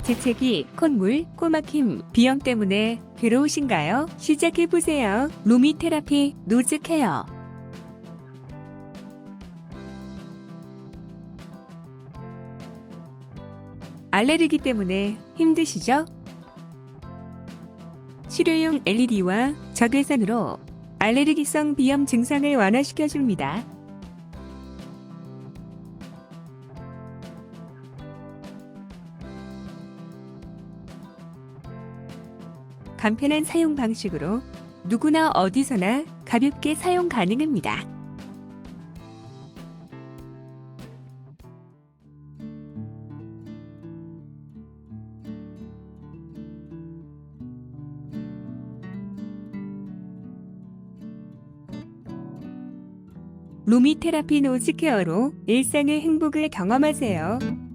재채기, 콧물, 코막힘, 비염 때문에 괴로우신가요? 시작해보세요. 루미 테라피 노즈 케어. 알레르기 때문에 힘드시죠? 치료용 LED와 적외선으로 알레르기성 비염 증상을 완화시켜줍니다. 간편한 사용 방식으로 누구나 어디서나 가볍게 사용 가능합니다. 루미 테라피 노즈 케어로 일상의 행복을 경험하세요.